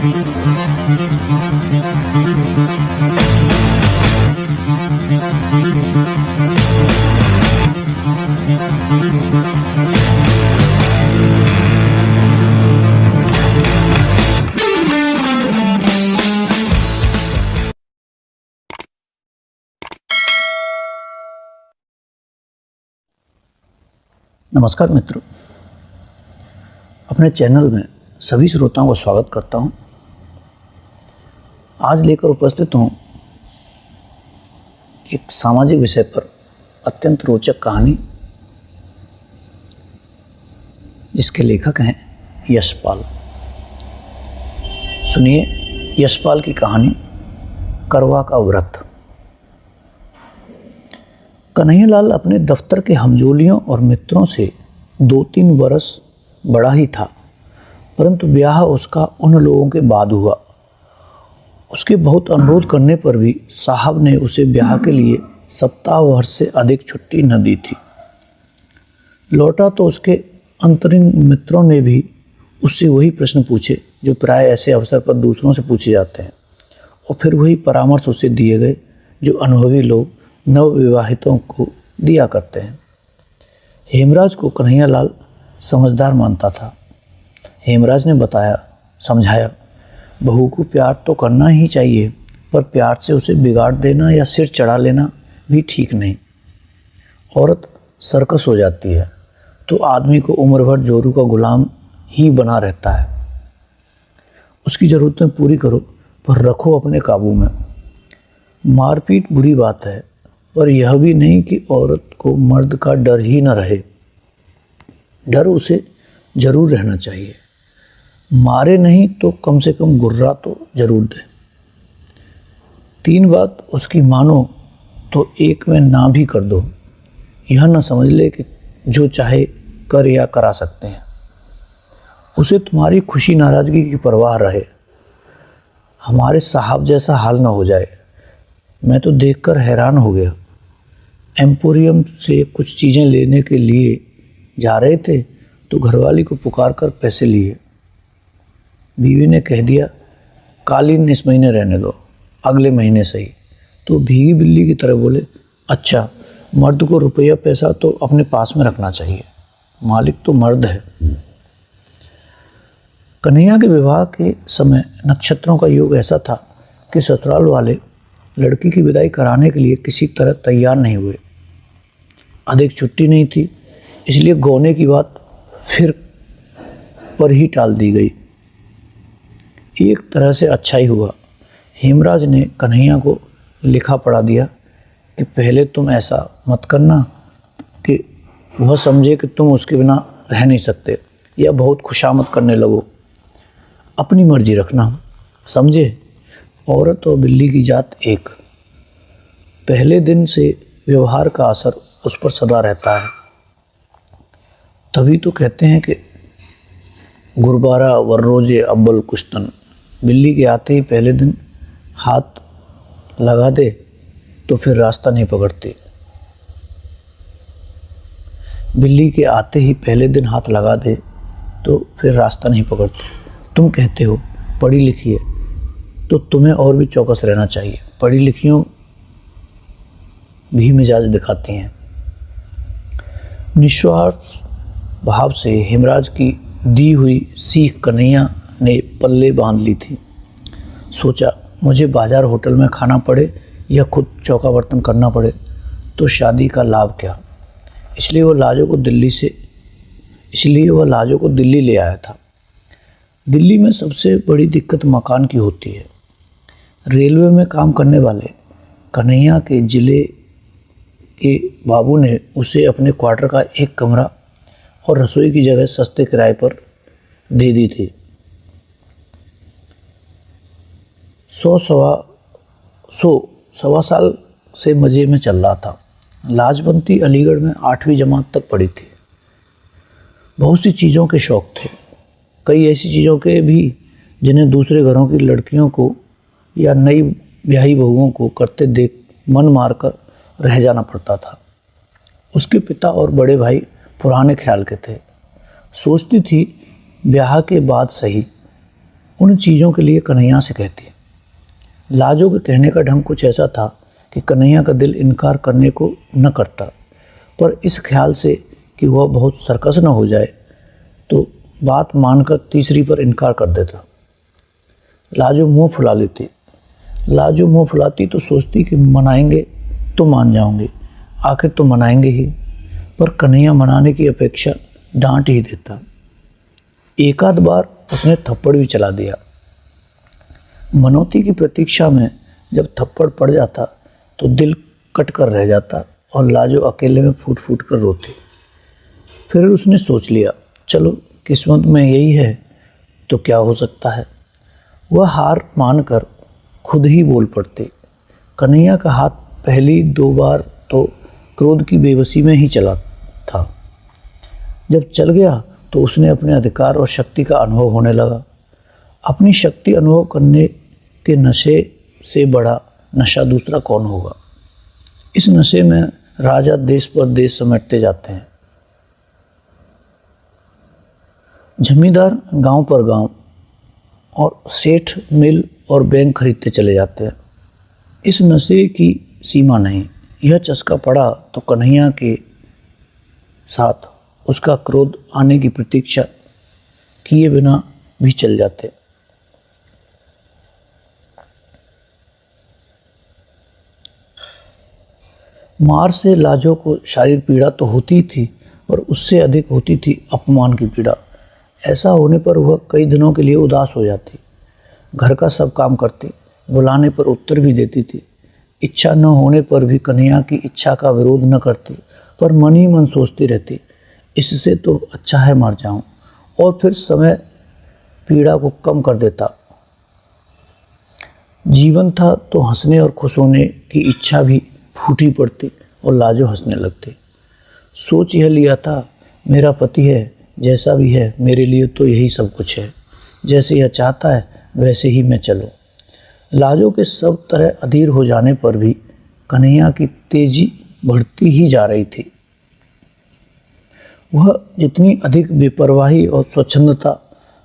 नमस्कार मित्रों, अपने चैनल में सभी श्रोताओं का स्वागत करता हूं। आज लेकर उपस्थित हूं एक सामाजिक विषय पर अत्यंत रोचक कहानी, जिसके लेखक हैं यशपाल। सुनिए यशपाल की कहानी, करवा का व्रत। कन्हैयालाल अपने दफ्तर के हमजोलियों और मित्रों से 2-3 वर्ष बड़ा ही था, परंतु ब्याह उसका उन लोगों के बाद हुआ। उसके बहुत अनुरोध करने पर भी साहब ने उसे ब्याह के लिए सप्ताह भर से अधिक छुट्टी न दी थी। लौटा तो उसके अंतरिम मित्रों ने भी उससे वही प्रश्न पूछे जो प्राय ऐसे अवसर पर दूसरों से पूछे जाते हैं, और फिर वही परामर्श उसे दिए गए जो अनुभवी लोग नवविवाहितों को दिया करते हैं। हेमराज को कन्हैयालाल समझदार मानता था। हेमराज ने बताया, समझाया, बहू को प्यार तो करना ही चाहिए, पर प्यार से उसे बिगाड़ देना या सिर चढ़ा लेना भी ठीक नहीं। औरत सर्कस हो जाती है तो आदमी को उम्र भर जोरू का गुलाम ही बना रहता है। उसकी ज़रूरतें पूरी करो, पर रखो अपने काबू में। मारपीट बुरी बात है, पर यह भी नहीं कि औरत को मर्द का डर ही न रहे। डर उसे जरूर रहना चाहिए। मारे नहीं तो कम से कम गुर्रा तो जरूर दे। 3 बात उसकी मानो तो एक में ना भी कर दो। यह न समझ ले कि जो चाहे कर या करा सकते हैं। उसे तुम्हारी खुशी नाराज़गी की परवाह रहे। हमारे साहब जैसा हाल न हो जाए। मैं तो देखकर हैरान हो गया। एम्पोरियम से कुछ चीज़ें लेने के लिए जा रहे थे तो घरवाली को पुकार कर पैसे लिए। बीवी ने कह दिया, कालीन इस महीने रहने दो, अगले महीने सही। तो भीगी बिल्ली की तरह बोले, अच्छा, मर्द को रुपया पैसा तो अपने पास में रखना चाहिए, मालिक तो मर्द है। कन्हैया के विवाह के समय नक्षत्रों का योग ऐसा था कि ससुराल वाले लड़की की विदाई कराने के लिए किसी तरह तैयार नहीं हुए। अधिक छुट्टी नहीं थी, इसलिए गौने की बात फिर पर ही टाल दी गई। एक तरह से अच्छा ही हुआ। हेमराज ने कन्हैया को लिखा पढ़ा दिया कि पहले तुम ऐसा मत करना कि वह समझे कि तुम उसके बिना रह नहीं सकते या बहुत खुशामद करने लगो। अपनी मर्जी रखना, समझे। औरत और बिल्ली की जात एक। पहले दिन से व्यवहार का असर उस पर सदा रहता है। तभी तो कहते हैं कि गुरबारा वर्रोजे अव्वल कुश्तन। बिल्ली के आते ही पहले दिन हाथ लगा दे तो फिर रास्ता नहीं पकड़ती। बिल्ली के आते ही पहले दिन हाथ लगा दे तो फिर रास्ता नहीं पकड़ती। तुम कहते हो पढ़ी लिखी है, तो तुम्हें और भी चौकस रहना चाहिए। पढ़ी लिखियों भी मिजाज दिखाती हैं। निस्वार्थ भाव से हेमराज की दी हुई सीख कन्हैया ने पल्ले बांध ली थी। सोचा, मुझे बाजार होटल में खाना पड़े या खुद चौका बर्तन करना पड़े तो शादी का लाभ क्या। इसलिए वह लाजो को दिल्ली ले आया था। दिल्ली में सबसे बड़ी दिक्कत मकान की होती है। रेलवे में काम करने वाले कन्हैया के जिले के बाबू ने उसे अपने क्वार्टर का एक कमरा और रसोई की जगह सस्ते किराए पर दे दी थी। 100 साल से मज़े में चल रहा था। लाजबंती अलीगढ़ में 8वीं जमात तक पढ़ी थी। बहुत सी चीज़ों के शौक़ थे, कई ऐसी चीज़ों के भी जिन्हें दूसरे घरों की लड़कियों को या नई ब्याही बहुओं को करते देख मन मारकर रह जाना पड़ता था। उसके पिता और बड़े भाई पुराने ख्याल के थे। सोचती थी ब्याह के बाद सही उन चीज़ों के लिए कन्हैया से कहती। लाजो के कहने का ढंग कुछ ऐसा था कि कन्हैया का दिल इनकार करने को न करता, पर इस ख्याल से कि वह बहुत सरकस न हो जाए तो बात मानकर तीसरी पर इनकार कर देता। लाजो मुंह फुला लेती। लाजो मुंह फुलाती तो सोचती कि मनाएंगे तो मान जाऊंगी, आखिर तो मनाएंगे ही, पर कन्हैया मनाने की अपेक्षा डांट ही देता। एक आध बार उसने थप्पड़ भी चला दिया। मनौती की प्रतीक्षा में जब थप्पड़ पड़ जाता तो दिल कट कर रह जाता और लाजो अकेले में फूट फूट कर रोती। फिर उसने सोच लिया, चलो किस्मत में यही है तो क्या हो सकता है। वह हार मानकर खुद ही बोल पड़ती। कन्हैया का हाथ पहली 2 बार तो क्रोध की बेबसी में ही चला था। जब चल गया तो उसने अपने अधिकार और शक्ति का अनुभव होने लगा। अपनी शक्ति अनुभव करने के नशे से बड़ा नशा दूसरा कौन होगा। इस नशे में राजा देश पर देश समेटते जाते हैं, जमींदार गांव पर गांव और सेठ मिल और बैंक खरीदते चले जाते हैं। इस नशे की सीमा नहीं। यह चस्का पड़ा तो कन्हैया के साथ उसका क्रोध आने की प्रतीक्षा किए बिना भी चल जाते। मार से लाजो को शारीरिक पीड़ा तो होती थी, पर उससे अधिक होती थी अपमान की पीड़ा। ऐसा होने पर वह कई दिनों के लिए उदास हो जाती। घर का सब काम करती, बुलाने पर उत्तर भी देती थी। इच्छा न होने पर भी कन्हैया की इच्छा का विरोध न करती, पर मन ही मन सोचती रहती, इससे तो अच्छा है मर जाऊं। और फिर समय पीड़ा को कम कर देता। जीवन था तो हंसने और खुश होने की इच्छा भी फूटी पड़ती और लाजो हंसने लगती। सोच यह लिया था, मेरा पति है, जैसा भी है मेरे लिए तो यही सब कुछ है, जैसे यह चाहता है वैसे ही मैं चलूं। लाजो के सब तरह अधीर हो जाने पर भी कन्हैया की तेजी बढ़ती ही जा रही थी। वह जितनी अधिक बेपरवाही और स्वच्छंदता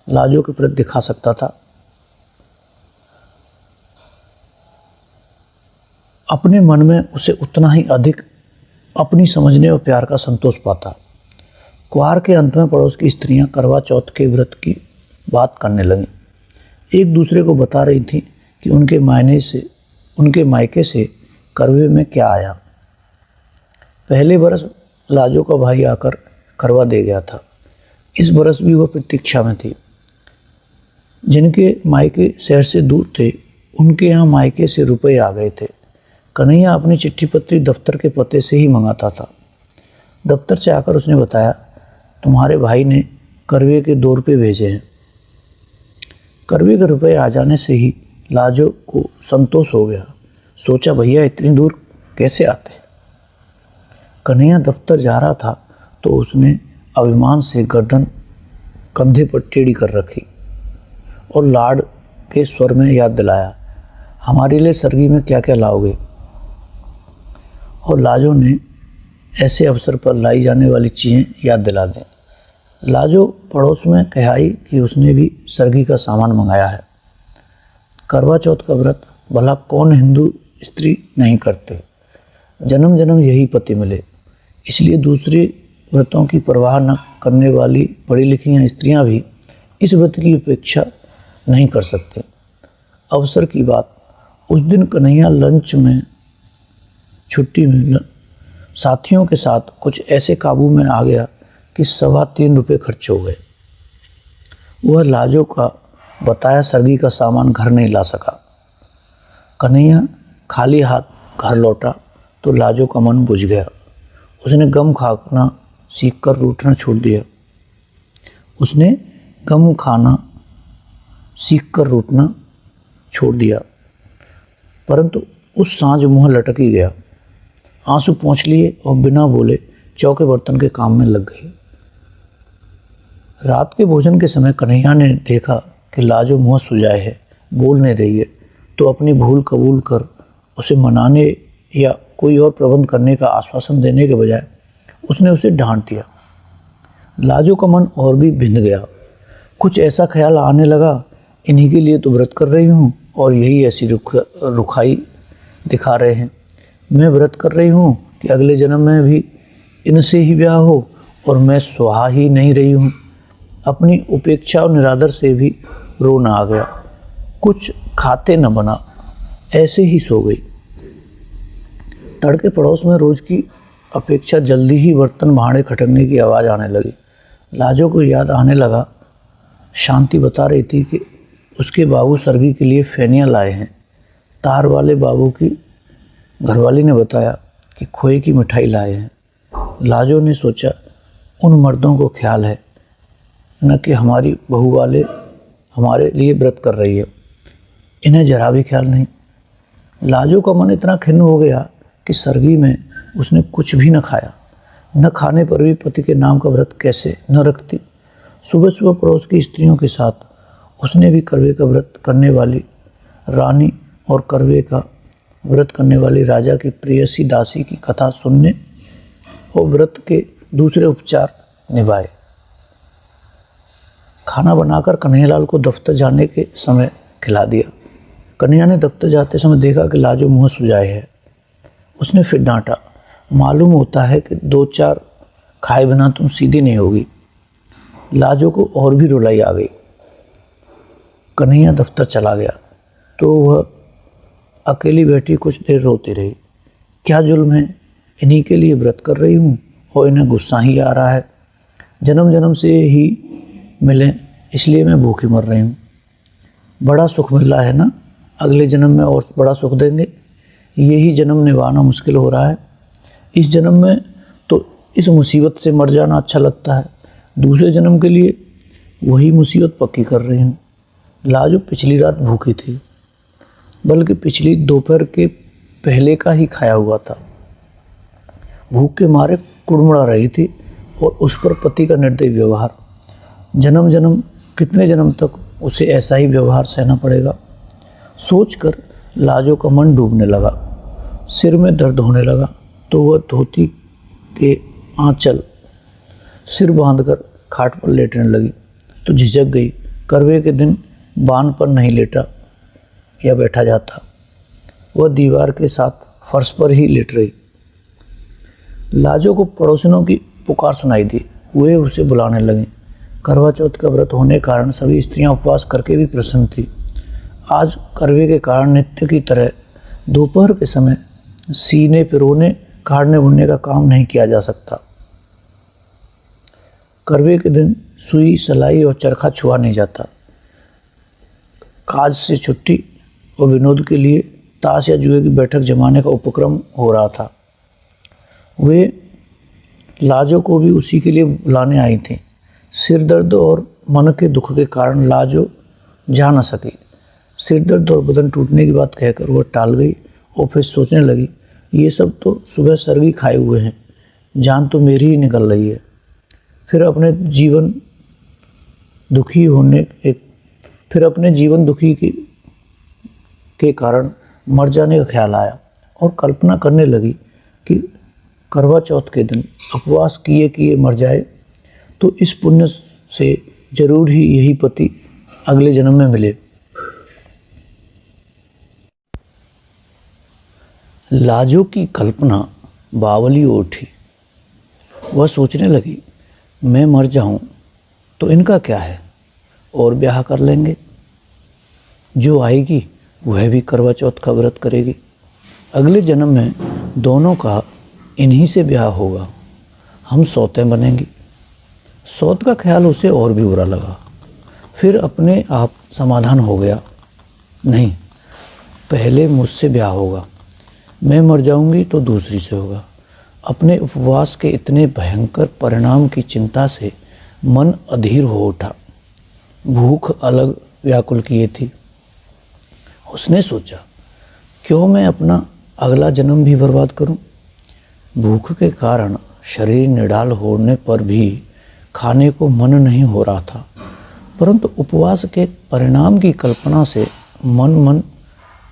लाजो के प्रति दिखा सकता था, अपने मन में उसे उतना ही अधिक अपनी समझने और प्यार का संतोष पाता। कुआर के अंत में पड़ोस की स्त्रियां करवा चौथ के व्रत की बात करने लगीं। एक दूसरे को बता रही थीं कि उनके मायके से करवे में क्या आया। पहले बरस लाजो का भाई आकर करवा दे गया था। इस बरस भी वह प्रतीक्षा में थी। जिनके मायके शहर से दूर थे, उनके यहाँ मायके से रुपए आ गए थे। कन्हैया अपनी चिट्ठी पत्री दफ्तर के पते से ही मंगाता था। दफ्तर से आकर उसने बताया, तुम्हारे भाई ने करवे के 2 रुपये भेजे हैं। करवे के रुपए आ जाने से ही लाजो को संतोष हो गया। सोचा, भैया इतनी दूर कैसे आते। कन्हैया दफ्तर जा रहा था तो उसने अभिमान से गर्दन कंधे पर टेढ़ी कर रखी और लाड के स्वर में याद दिलाया, हमारे लिए सरगी में क्या क्या लाओगे। और लाजो ने ऐसे अवसर पर लाई जाने वाली चीज़ें याद दिला दें। लाजो पड़ोस में कहाई कि उसने भी सरगी का सामान मंगाया है। करवा चौथ का व्रत भला कौन हिंदू स्त्री नहीं करते। जन्म जन्म यही पति मिले, इसलिए दूसरे व्रतों की परवाह न करने वाली पढ़ी लिखी स्त्रियां भी इस व्रत की उपेक्षा नहीं कर सकते। अवसर की बात, उस दिन कन्हैया लंच में छुट्टी में साथियों के साथ कुछ ऐसे काबू में आ गया कि 3.25 रुपये खर्च हो गए। वह लाजो का बताया सरगी का सामान घर नहीं ला सका। कन्हैया खाली हाथ घर लौटा तो लाजो का मन बुझ गया। उसने गम खाना सीखकर रूठना छोड़ दिया। उसने गम खाना सीखकर रूठना छोड़ दिया, परंतु उस सांझ मुँह लटक ही गया। आंसू पोंछ लिए और बिना बोले चौके बर्तन के काम में लग गई। रात के भोजन के समय कन्हैया ने देखा कि लाजो मुँह सुजाए है, बोल नहीं रही है, तो अपनी भूल कबूल कर उसे मनाने या कोई और प्रबंध करने का आश्वासन देने के बजाय उसने उसे डांट दिया। लाजो का मन और भी भिंद गया। कुछ ऐसा ख्याल आने लगा इन्हीं के लिए तो व्रत कर रही हूँ और यही ऐसी रुखाई दिखा रहे हैं। मैं व्रत कर रही हूँ कि अगले जन्म में भी इनसे ही ब्याह हो और मैं सुहा ही नहीं रही हूँ। अपनी उपेक्षा और निरादर से भी रोना आ गया। कुछ खाते न बना, ऐसे ही सो गई। तड़के पड़ोस में रोज की अपेक्षा जल्दी ही बर्तन भांडे खटकने की आवाज़ आने लगी। लाजो को याद आने लगा, शांति बता रही थी कि उसके बाबू सरगी के लिए फेनिया लाए हैं। तार वाले बाबू की घरवाली ने बताया कि खोए की मिठाई लाए हैं। लाजो ने सोचा, उन मर्दों को ख्याल है न कि हमारी बहू वाले हमारे लिए व्रत कर रही है, इन्हें जरा भी ख्याल नहीं। लाजो का मन इतना खिन्न हो गया कि सरगी में उसने कुछ भी न खाया। न खाने पर भी पति के नाम का व्रत कैसे न रखती। सुबह सुबह पड़ोस की स्त्रियों के साथ उसने भी करवे का व्रत करने वाली रानी और करवे का व्रत करने वाली राजा की प्रेयसी दासी की कथा सुनने और व्रत के दूसरे उपचार निभाए। खाना बनाकर कन्हैयालाल को दफ्तर जाने के समय खिला दिया। कन्हैया ने दफ्तर जाते समय देखा कि लाजो मुँह सुजाए है। उसने फिर डांटा, मालूम होता है कि 2-4 खाए बिना तुम सीधी नहीं होगी। लाजो को और भी रुलाई आ गई। कन्हैया दफ्तर चला गया तो वह अकेली बैठी कुछ देर रोती रही। क्या जुल्म है, इन्हीं के लिए व्रत कर रही हूँ और इन्हें गुस्सा ही आ रहा है। जन्म जन्म से ही मिले इसलिए मैं भूखी मर रही हूँ। बड़ा सुख मिला है ना, अगले जन्म में और बड़ा सुख देंगे। यही जन्म निभाना मुश्किल हो रहा है। इस जन्म में तो इस मुसीबत से मर जाना अच्छा लगता है, दूसरे जन्म के लिए वही मुसीबत पक्की कर रही हूँ। लाजो पिछली रात भूखी थी, बल्कि पिछली दोपहर के पहले का ही खाया हुआ था। भूख के मारे कुड़मुड़ा रही थी और उस पर पति का निर्दयी व्यवहार। जन्म जन्म कितने जन्म तक उसे ऐसा ही व्यवहार सहना पड़ेगा। सोचकर लाजो का मन डूबने लगा। सिर में दर्द होने लगा तो वह धोती के आंचल सिर बांधकर खाट पर लेटने लगी तो झिझक गई। करवे के दिन बान पर नहीं लेटा या बैठा जाता, वह दीवार के साथ फर्श पर ही लेट रही। लाजो को पड़ोसिनों की पुकार सुनाई दी। वे उसे बुलाने लगे। करवा चौथ का व्रत होने के कारण सभी स्त्रियां उपवास करके भी प्रसन्न थी। आज करवे के कारण नित्य की तरह दोपहर के समय सीने पिरोने काटने बुनने का काम नहीं किया जा सकता। करवे के दिन सुई सलाई और चरखा छुआ नहीं जाता। काज से छुट्टी और विनोद के लिए ताश या जुए की बैठक जमाने का उपक्रम हो रहा था। वे लाजो को भी उसी के लिए बुलाने आई थी। सिर दर्द और मन के दुख के कारण लाजो जा न सकी। सिर दर्द और बदन टूटने की बात कहकर वह टाल गई और फिर सोचने लगी, ये सब तो सुबह सरगी खाए हुए हैं, जान तो मेरी ही निकल रही है। फिर अपने जीवन दुखी के कारण मर जाने का ख्याल आया और कल्पना करने लगी कि करवा चौथ के दिन उपवास किए किए मर जाए तो इस पुण्य से जरूर ही यही पति अगले जन्म में मिले। लाजो की कल्पना बावली उठी। वह सोचने लगी, मैं मर जाऊं तो इनका क्या है, और ब्याह कर लेंगे। जो आएगी वह भी करवा चौथ का व्रत करेगी। अगले जन्म में दोनों का इन्हीं से ब्याह होगा। हम सौते बनेंगी। सौत का ख्याल उसे और भी बुरा लगा। फिर अपने आप समाधान हो गया, नहीं, पहले मुझसे ब्याह होगा। मैं मर जाऊंगी तो दूसरी से होगा। अपने उपवास के इतने भयंकर परिणाम की चिंता से मन अधीर हो उठा। भूख अलग व्याकुल किए थी। उसने सोचा, क्यों मैं अपना अगला जन्म भी बर्बाद करूं। भूख के कारण शरीर निढाल होने पर भी खाने को मन नहीं हो रहा था, परंतु उपवास के परिणाम की कल्पना से मन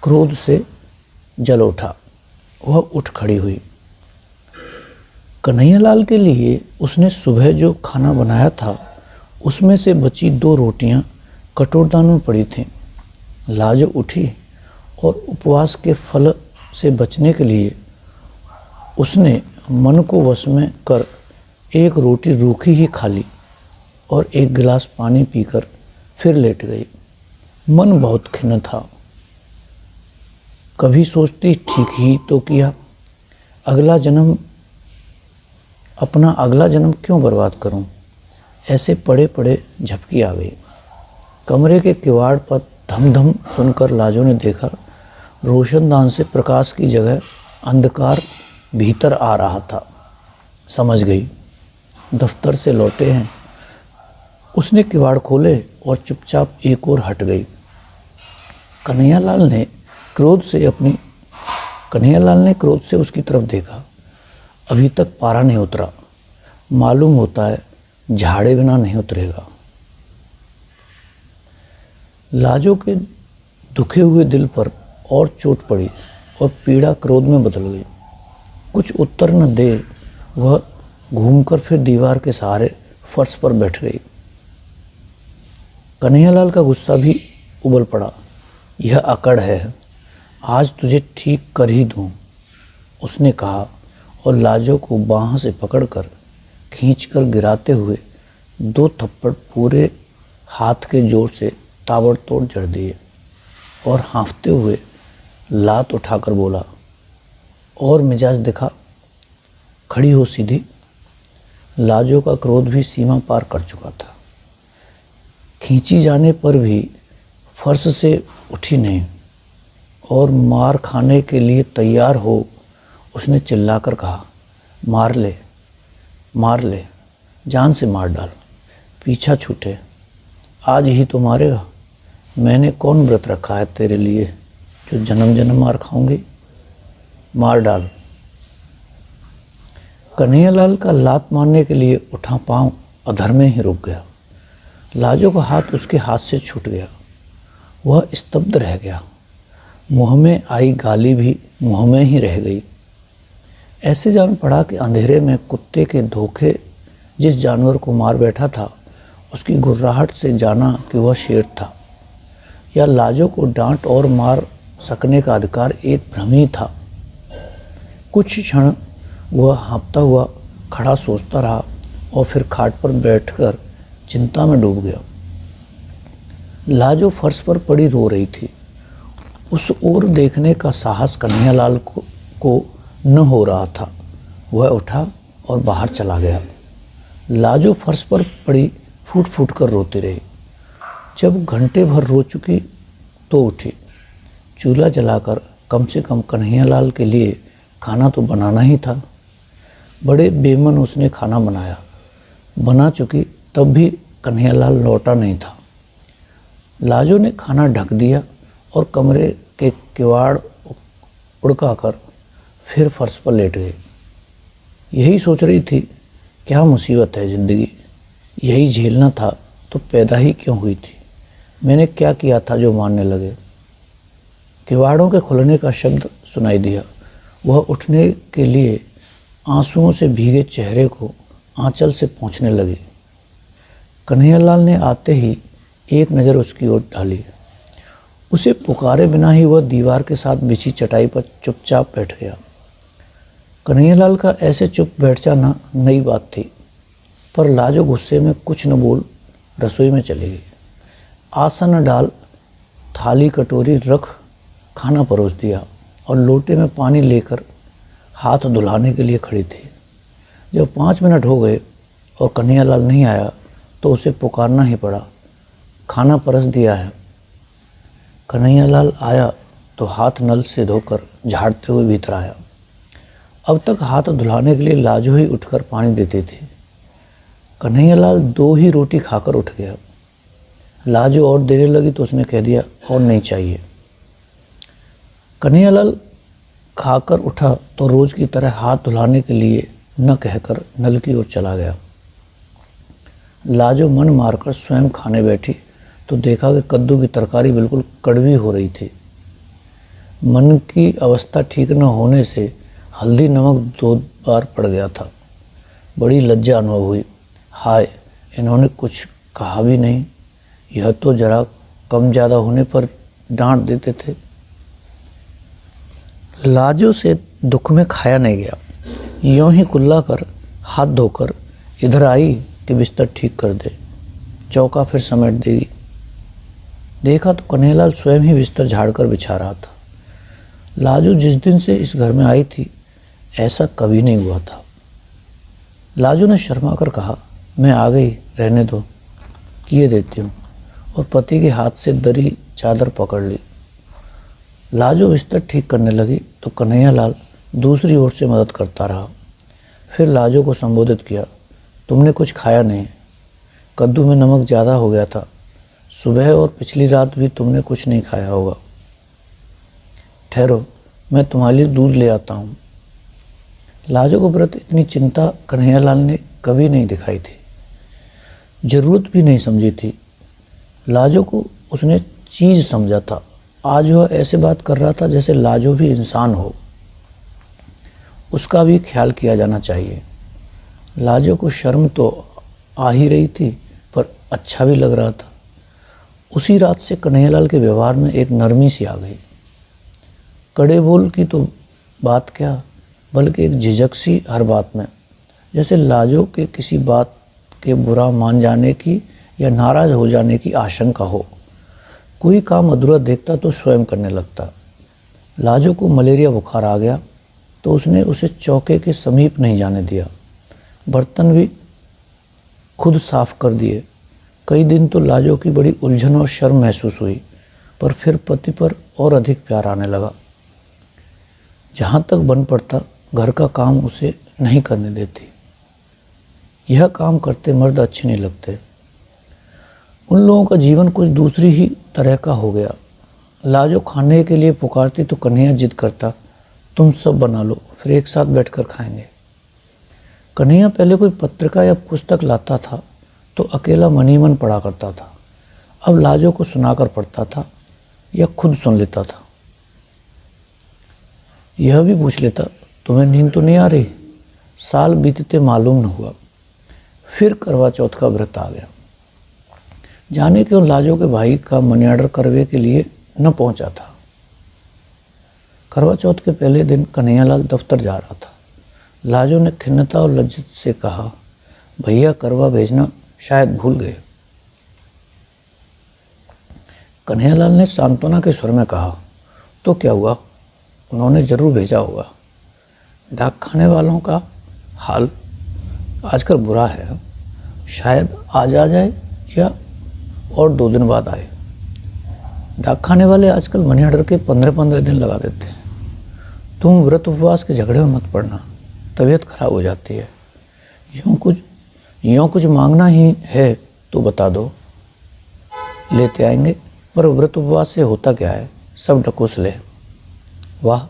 क्रोध से जल उठा। वह उठ खड़ी हुई। कन्हैयालाल के लिए उसने सुबह जो खाना बनाया था उसमें से बची 2 रोटियां कटोरदान में पड़ी थीं। लाजो उठी और उपवास के फल से बचने के लिए उसने मन को वश में कर एक रोटी रूखी ही खा ली और एक गिलास पानी पीकर फिर लेट गई। मन बहुत खिन्न था। कभी सोचती ठीक ही तो किया, अपना अगला जन्म क्यों बर्बाद करूं। ऐसे पड़े पड़े झपकी आ गई। कमरे के किवाड़ पर धम धम सुनकर लाजो ने देखा रोशनदान से प्रकाश की जगह अंधकार भीतर आ रहा था। समझ गई दफ्तर से लौटे हैं। उसने किवाड़ खोले और चुपचाप एक ओर हट गई। कन्हैयालाल ने क्रोध से उसकी तरफ देखा। अभी तक पारा नहीं उतरा, मालूम होता है झाड़े बिना नहीं उतरेगा। लाजो के दुखे हुए दिल पर और चोट पड़ी और पीड़ा क्रोध में बदल गई। कुछ उत्तर न दे वह घूमकर फिर दीवार के सहारे फर्श पर बैठ गई। कन्हैयालाल का गुस्सा भी उबल पड़ा। यह अकड़ है, आज तुझे ठीक कर ही दूं, उसने कहा और लाजो को बाह से पकड़कर खींचकर गिराते हुए 2 थप्पड़ पूरे हाथ के जोर से ताबड़तोड़ जड़ दिए और हाँफते हुए लात उठाकर बोला, और मिजाज दिखा, खड़ी हो सीधी। लाजो का क्रोध भी सीमा पार कर चुका था। खींची जाने पर भी फर्श से उठी नहीं और मार खाने के लिए तैयार हो उसने चिल्लाकर कहा, मार ले, जान से मार डाल, पीछा छूटे, आज ही तो मारेगा। मैंने कौन व्रत रखा है तेरे लिए जो जन्म जन्म मार खाऊंगी, मार डाल। कन्हैयालाल का लात मारने के लिए उठा पांव अधर में ही रुक गया। लाजो का हाथ उसके हाथ से छूट गया। वह स्तब्ध रह गया। मुँह में आई गाली भी मुँह में ही रह गई। ऐसे जान पड़ा कि अंधेरे में कुत्ते के धोखे जिस जानवर को मार बैठा था उसकी गुर्राहट से जाना कि वह शेर था, या लाजो को डांट और मार सकने का अधिकार एक भ्रम ही था। कुछ क्षण वह हाँफता हुआ खड़ा सोचता रहा और फिर खाट पर बैठकर चिंता में डूब गया। लाजो फर्श पर पड़ी रो रही थी। उस ओर देखने का साहस कन्हैयालाल को न हो रहा था। वह उठा और बाहर चला गया। लाजो फर्श पर पड़ी फूट फूट कर रोती रही। जब घंटे भर रो चुकी तो उठी। चूल्हा जलाकर कम से कम कन्हैयालाल के लिए खाना तो बनाना ही था। बड़े बेमन उसने खाना बनाया। बना चुकी तब भी कन्हैयालाल लौटा नहीं था। लाजो ने खाना ढक दिया और कमरे के किवाड़ उड़काकर फिर फर्श पर लेट गई। यही सोच रही थी, क्या मुसीबत है ज़िंदगी, यही झेलना था तो पैदा ही क्यों हुई थी। मैंने क्या किया था जो मारने लगे। किवाड़ों के खुलने का शब्द सुनाई दिया। वह उठने के लिए आंसुओं से भीगे चेहरे को आंचल से पोंछने लगी। कन्हैयालाल ने आते ही एक नज़र उसकी ओर डाली। उसे पुकारे बिना ही वह दीवार के साथ बिछी चटाई पर चुपचाप बैठ गया। कन्हैयालाल का ऐसे चुप बैठ जाना नई बात थी, पर लाजो गुस्से में कुछ न बोल रसोई में चली गई। आसन डाल, थाली कटोरी रख, खाना परोस दिया और लोटे में पानी लेकर हाथ धुलाने के लिए खड़ी थी। जब 5 मिनट हो गए और कन्हैयालाल नहीं आया तो उसे पुकारना ही पड़ा, खाना परस दिया है। कन्हैयालाल आया तो हाथ नल से धोकर झाड़ते हुए भीतर आया। अब तक हाथ धुलाने के लिए लाजो ही उठकर पानी देती थी। कन्हैयालाल 2 ही रोटी खाकर उठ गया। लाजो और देने लगी तो उसने कह दिया, और नहीं चाहिए। कन्हैयालाल खाकर उठा तो रोज की तरह हाथ धुलाने के लिए न कहकर नल की ओर चला गया। लाजो मन मारकर स्वयं खाने बैठी तो देखा कि कद्दू की तरकारी बिल्कुल कड़वी हो रही थी। मन की अवस्था ठीक न होने से हल्दी नमक 2 बार पड़ गया था। बड़ी लज्जा अनुभव हुई। हाय, इन्होंने कुछ कहा भी नहीं, यह तो जरा कम ज़्यादा होने पर डांट देते थे। लाजो से दुख में खाया नहीं गया। यूं ही कुल्ला कर हाथ धोकर इधर आई कि बिस्तर ठीक कर दे, चौका फिर समेट देगी। देखा तो कन्हैयालाल स्वयं ही बिस्तर झाड़कर बिछा रहा था। लाजो जिस दिन से इस घर में आई थी ऐसा कभी नहीं हुआ था। लाजो ने शर्मा कर कहा, मैं आ गई, रहने दो, किए देती हूँ, और पति के हाथ से दरी चादर पकड़ ली। लाजो बिस्तर ठीक करने लगी तो कन्हैयालाल दूसरी ओर से मदद करता रहा। फिर लाजो को संबोधित किया, तुमने कुछ खाया नहीं, कद्दू में नमक ज़्यादा हो गया था, सुबह और पिछली रात भी तुमने कुछ नहीं खाया होगा। ठहरो, मैं तुम्हारे लिए दूध ले आता हूँ। लाजो को प्रति इतनी चिंता कन्हैयालाल ने कभी नहीं दिखाई थी, जरूरत भी नहीं समझी थी। लाजो को उसने चीज़ समझा था। आज वह ऐसे बात कर रहा था जैसे लाजो भी इंसान हो, उसका भी ख्याल किया जाना चाहिए। लाजो को शर्म तो आ ही रही थी पर अच्छा भी लग रहा था। उसी रात से कन्हैयालाल के व्यवहार में एक नरमी सी आ गई। कड़े बोल की तो बात क्या, बल्कि एक झिझक सी हर बात में, जैसे लाजो के किसी बात के बुरा मान जाने की या नाराज हो जाने की आशंका हो। कोई काम अधूरा देखता तो स्वयं करने लगता। लाजो को मलेरिया बुखार आ गया तो उसने उसे चौके के समीप नहीं जाने दिया। बर्तन भी खुद साफ कर दिए। कई दिन तो लाजो की बड़ी उलझन और शर्म महसूस हुई, पर फिर पति पर और अधिक प्यार आने लगा। जहाँ तक बन पड़ता घर का काम उसे नहीं करने देती। यह काम करते मर्द अच्छे नहीं लगते। उन लोगों का जीवन कुछ दूसरी ही तरह का हो गया। लाजो खाने के लिए पुकारती तो कन्हैया जिद करता, तुम सब बना लो, फिर एक साथ बैठकर खाएंगे। कन्हैया पहले कोई पत्रिका या पुस्तक लाता था तो अकेला मन ही मन पढ़ा करता था। अब लाजो को सुनाकर पढ़ता था या खुद सुन लेता था। यह भी पूछ लेता, तुम्हें नींद तो नहीं आ रही? साल बीतते मालूम न हुआ। फिर करवा चौथ का व्रत आ गया। जाने क्यों लाजो के भाई का मनी ऑर्डर करवे के लिए न पहुंचा था। करवा चौथ के पहले दिन कन्हैयालाल दफ्तर जा रहा था। लाजो ने खिन्नता और लज्जित से कहा, भैया करवा भेजना शायद भूल गए। कन्हैयालाल ने सांत्वना के स्वर में कहा, तो क्या हुआ, उन्होंने जरूर भेजा होगा। डाक खाने वालों का हाल आजकल बुरा है, शायद आज आ जाए या और 2 दिन बाद आए। डाक खाने वाले आजकल मनी ऑर्डर के 15-15 दिन लगा देते हैं। तुम व्रत उपवास के झगड़े में मत पड़ना, तबीयत खराब हो जाती है। यूँ कुछ मांगना ही है तो बता दो, लेते आएंगे। पर व्रत उपवास से होता क्या है, सब ढकोसले। वाह,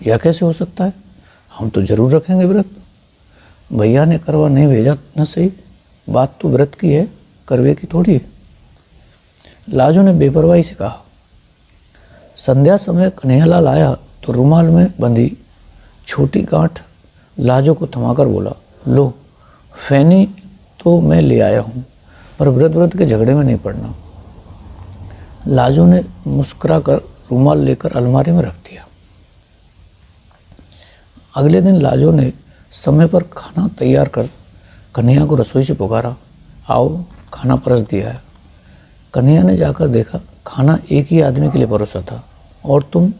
यह कैसे हो सकता है, हम तो जरूर रखेंगे व्रत। भैया ने करवा नहीं भेजा न सही, बात तो व्रत की है, करवे की थोड़ी है। लाजो ने बेपरवाही से कहा। संध्या समय कन्हैयालाल आया तो रुमाल में बंधी छोटी गांठ लाजो को थमाकर बोला, लो फैनी तो मैं ले आया हूँ, पर व्रत के झगड़े में नहीं पड़ना। लाजो ने मुस्कुरा कर रुमाल लेकर अलमारी में रख दिया। अगले दिन लाजो ने समय पर खाना तैयार कर कन्हैया को रसोई से पुकारा, आओ खाना परस दिया है। कन्हैया ने जाकर देखा खाना एक ही आदमी के लिए परोसा था। और तुम?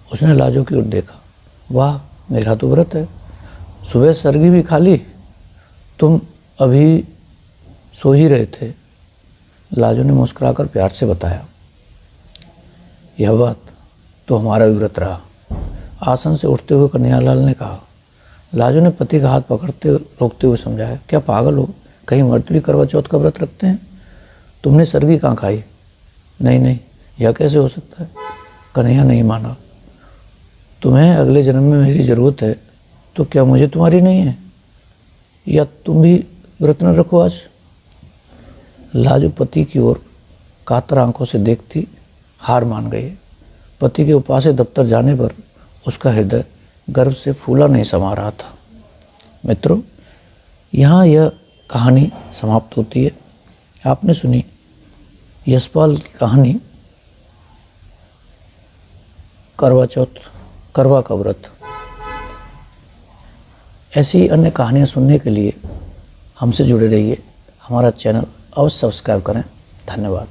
उसने लाजो की ओर देखा। वाह, मेरा तो व्रत है, सुबह सरगी भी खा ली, तुम अभी सो ही रहे थे। लाजो ने मुस्कुराकर प्यार से बताया। यह बात तो हमारा भी व्रत रहा। आसन से उठते हुए कन्हैयालाल ने कहा। लाजो ने पति का हाथ पकड़ते रोकते हुए समझाया, क्या पागल हो, कहीं मर्द भी करवा चौथ का व्रत रखते हैं? तुमने सरगी कहाँ खाई? नहीं, यह कैसे हो सकता है? कन्हैया नहीं माना। तुम्हें अगले जन्म में मेरी ज़रूरत है तो क्या मुझे तुम्हारी नहीं है? या तुम भी व्रत न रखो आज? लाजो पति की ओर कातर आंखों से देखती हार मान गई। पति के उपासे दफ्तर जाने पर उसका हृदय गर्व से फूला नहीं समा रहा था। मित्रों, यहाँ यह कहानी समाप्त होती है। आपने सुनी यशपाल की कहानी करवा चौथ, करवा का व्रत। ऐसी अन्य कहानियाँ सुनने के लिए हमसे जुड़े रहिए। हमारा चैनल अवश्य सब्सक्राइब करें। धन्यवाद।